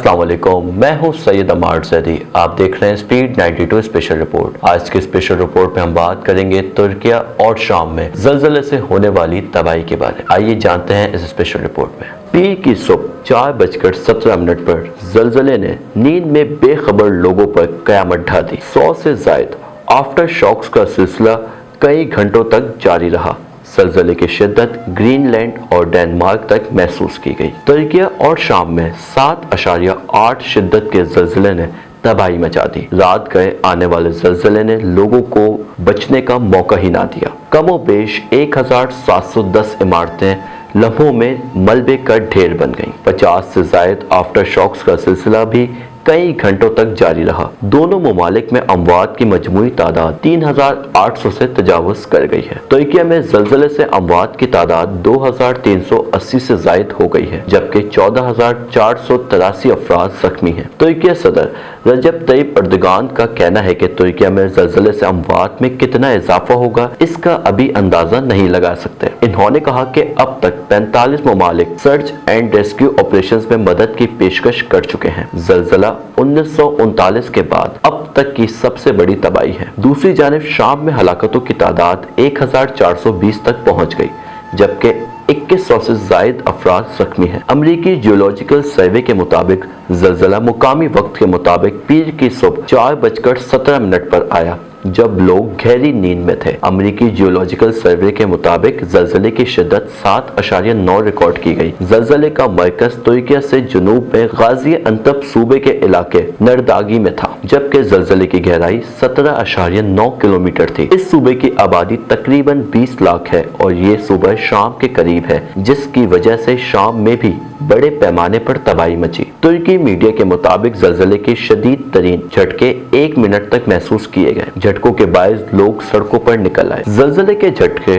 अस्सलाम वालेकुम, मैं हूं सैयद अमार ज़ैदी। आप देख रहे हैं स्पीड 92 स्पेशल रिपोर्ट। आज की स्पेशल रिपोर्ट में हम बात करेंगे तुर्किया और शाम में ज़लज़ले से होने वाली तबाही के बारे में। आइए जानते हैं इस स्पेशल रिपोर्ट में। पीर की सुबह 4:17 पर ज़लज़ले ने नींद में बेखबर लोगों पर क़यामत ढा दी। 100 से ज़ायद आफ्टर शॉक्स का सिलसिला कई घंटों तक जारी रहा। ज़लज़ले की शिद्दत ग्रीनलैंड और डेनमार्क तक महसूस की गई। तुर्किया और शाम में 7.8 शिद्दत के ज़लज़ले ने तबाही मचा दी। रात गए आने वाले ज़लज़ले ने लोगों को बचने का मौका ही ना दिया। कमोबेश 1710 इमारतें लम्हों में मलबे का ढेर बन गईं। 50 से ज़ायद आफ्टर शॉक्स का सिलसिला भी कई घंटों तक जारी रहा। दोनों ममालिक में अमवात की मजमूई तादाद 3800 से तजावुज़ कर गई है। तुर्किया में ज़लज़ले से अमवात की तादाद 2380 से ज़ायद हो गई है, जबकि 14483 अफराद ज़ख्मी हैं। तुर्किया सदर रजब तय्यब अर्दोगान का कहना है कि तुर्किया में ज़लज़ले से अमवात में कितना इजाफा होगा इसका अभी अंदाजा नहीं लगा सकते। इन्होंने कहा कि अब तक 45 ममालिक सर्च एंड रेस्क्यू ऑपरेशंस में मदद की पेशकश कर चुके हैं। ज़लज़ला 1939 के बाद अब तक की सबसे बड़ी तबाही है। दूसरी जानिब शाम में हलाकतों की तादाद 1420 तक पहुंच गई, जबकि 2100 से ज़ायद अफराद ज़ख्मी हैं। अमरीकी जियोलॉजिकल सर्वे के मुताबिक ज़लज़ला मुकामी वक्त के मुताबिक पीर की सुबह 4:17 पर आया, जब लोग गहरी नींद में थे। अमरीकी जियोलॉजिकल सर्वे के मुताबिक ज़लज़ले की शिद्दत 7.9 रिकॉर्ड की गई। ज़लज़ले का मरकज़ तुर्किया से जुनूब में गाज़ियान्तप सूबे के इलाके नरदागी में था, जबकि ज़लज़ले की गहराई 17.9 किलोमीटर थी। इस सूबे की आबादी तकरीबन 20 लाख है और ये सूबा शाम के करीब है, जिसकी वजह से शाम में भी बड़े पैमाने पर तबाही मची। तुर्की मीडिया के मुताबिक ज़लज़ले के शदीद तरीन झटके 1 मिनट तक महसूस किए गए। झटकों के बायस लोग सड़कों पर निकल आए। ज़लज़ले के झटके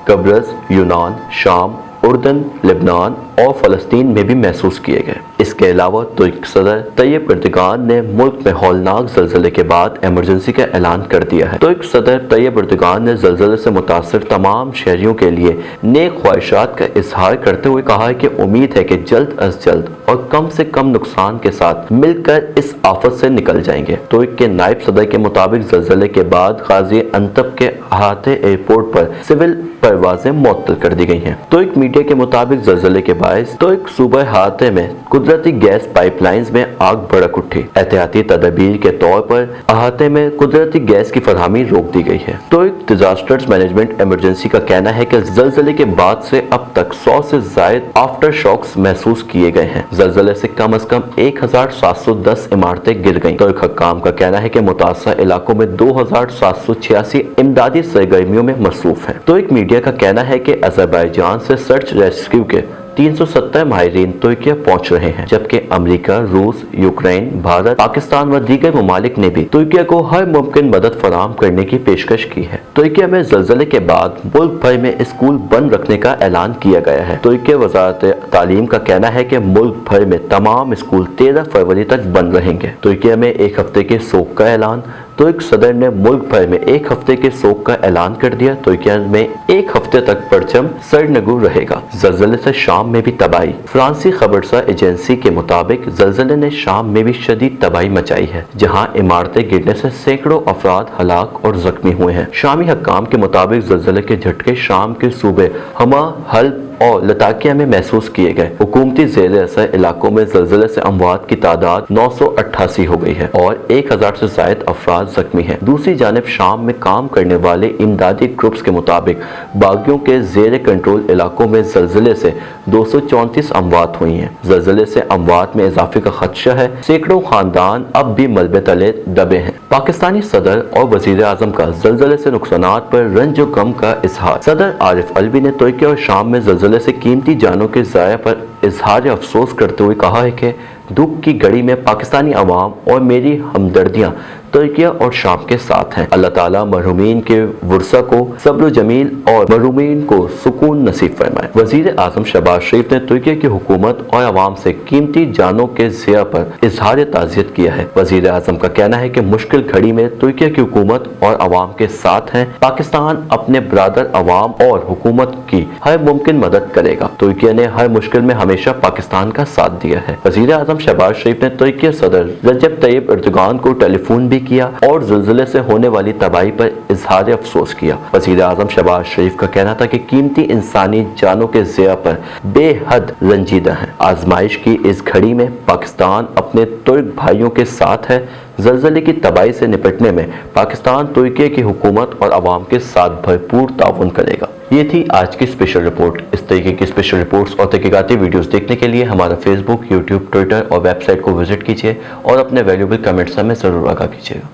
कब्रस, यूनान, शाम, उर्दन, लेबनान और फ़लस्तीन में भी महसूस किए गए। इसके अलावा तुर्क सदर तय्यब अर्दोगान ने मुल्क में हौलनाक ज़लज़ले के बाद इमरजेंसी का ऐलान कर दिया है। तुर्क सदर तय्यब अर्दोगान ने ज़लज़ले से मुतासर तमाम शहरियों के लिए नेक ख्वाहिशात का इजहार करते हुए कहा है कि उम्मीद है कि जल्द अज जल्द और कम से कम नुकसान के साथ मिलकर इस आफत से निकल जाएंगे। तुर्क के नायब सदर के मुताबिक ज़लज़ले के बाद गाज़ियान्तप के अहाते एयरपोर्ट पर सिविल परवाजें मुअत्तल कर दी गई हैं। तुर्क मीडिया के मुताबिक ज़लज़ले के बायस तुर्क सूबे अहाते में कुदरती गैस पाइपलाइंस में आग भड़क उठी। एहतियाती तदबीर के तौर पर अहाते में कुदरती गैस की फरहमी रोक दी गई है। तुर्क डिजास्टर्स मैनेजमेंट इमरजेंसी का कहना है कि ज़लज़ले के बाद से अब तक 100 से ज़ायद आफ्टर शॉक्स महसूस किए गए हैं। ज़लज़ले से कम 1710 इमारतें गिर गईं। तुर्क हुक्काम का कहना है कि मुतासरा इलाकों में 2786 इमदादी सरगर्मियों में मसरूफ हैं। तुर्क मीडिया का कहना है कि अज़रबैजान से सर्च रेस्क्यू के 370 माहिरीन तुर्किया पहुंच रहे हैं, जबकि अमेरिका, रूस, यूक्रेन, भारत, पाकिस्तान व दीगर ममालिक ने भी तुर्किया को हर मुमकिन मदद फराहम करने की पेशकश की है। तुर्किया में ज़लज़ले के बाद मुल्क भर में स्कूल बंद रखने का ऐलान किया गया है। तुर्की वज़ारत तालीम का कहना है कि मुल्क भर में तमाम स्कूल 13 फरवरी तक बंद रहेंगे। तुर्किया में 1 हफ्ते के सोग का ऐलान। तुर्क सदर ने मुल्क भर में 1 हफ्ते के सोग का ऐलान कर दिया। तुर्किया में 1 हफ्ते तक परचम सरनगू रहेगा। ज़लज़ले से शाम में भी तबाही। फ्रांसी खबरसा एजेंसी के मुताबिक ज़लज़ले ने शाम में भी शदीद तबाही मचाई है, जहां इमारतें गिरने से सैकड़ों अफराद हलाक और जख्मी हुए हैं। शामी हक्काम के मुताबिक ज़लज़ले के झटके शाम के सूबे हमा, हल्ब और लताकिया में महसूस किए गए। हुकूमती ज़ेर असर इलाकों में ज़लज़ले से अमवात की तादाद 988 हो गई है और 1000 से ज़ायद अफराद जख्मी हैं। दूसरी जानिब शाम में काम करने वाले इमदादी ग्रुप्स के मुताबिक बागियों के ज़ेर कंट्रोल इलाकों में ज़लज़ले से 234 अमवात हुई हैं। ज़लज़ले से अमवात में इजाफे का खदशा है। सैकड़ों खानदान अब भी मलबे तले दबे हैं। पाकिस्तानी सदर और वज़ीर आज़म का ज़लज़ले से नुकसानात पर रंज व गम का इजहार। सदर आरिफ अलवी ने तुर्की और शाम में ज़लज़ले से कीमती जानों के ज़ाया पर इजहार अफसोस करते हुए कहा है कि दुख की घड़ी में पाकिस्तानी अवाम और मेरी हमदर्दियाँ तुर्किया और शाम के साथ हैं। अल्लाह ताला मरहूमीन के वर्सा को सब्र जमील और मरहूमीन को सुकून नसीब फरमाए। वजीर आजम शहबाज शरीफ ने तुर्किया की हुकूमत और अवाम से कीमती जानों के ज़िया पर इजहार ताज़ियत किया है। वजीर आजम का कहना है कि मुश्किल घड़ी में तुर्किया की हुकूमत और अवाम के साथ है। पाकिस्तान अपने ब्रादर अवाम और हुकूमत की हर मुमकिन मदद करेगा। तुर्किया ने हर मुश्किल में हमेशा पाकिस्तान का साथ दिया है। वजीर आजम शहबाज शरीफ ने तुर्की सदर रजब तैयब एर्दोगान को टेलीफोन भी किया और ज़िलज़िले से होने वाली तबाही पर इजहार अफसोस किया। वजीर आजम शहबाज शरीफ का कहना था कि कीमती इंसानी जानों के ज़िया पर बेहद रंजीदा है। आजमाइश की इस घड़ी में पाकिस्तान अपने तुर्क भाइयों के साथ है। ज़लज़ले की तबाही से निपटने में पाकिस्तान तुर्की की हुकूमत और अवाम के साथ भरपूर ताउन करेगा। ये थी आज की स्पेशल रिपोर्ट। इस तरीके की स्पेशल रिपोर्ट्स और तहकीकाती वीडियोस देखने के लिए हमारा फेसबुक, यूट्यूब, ट्विटर और वेबसाइट को विजिट कीजिए और अपने वैल्यूएबल कमेंट्स हमें ज़रूर आगाह कीजिएगा।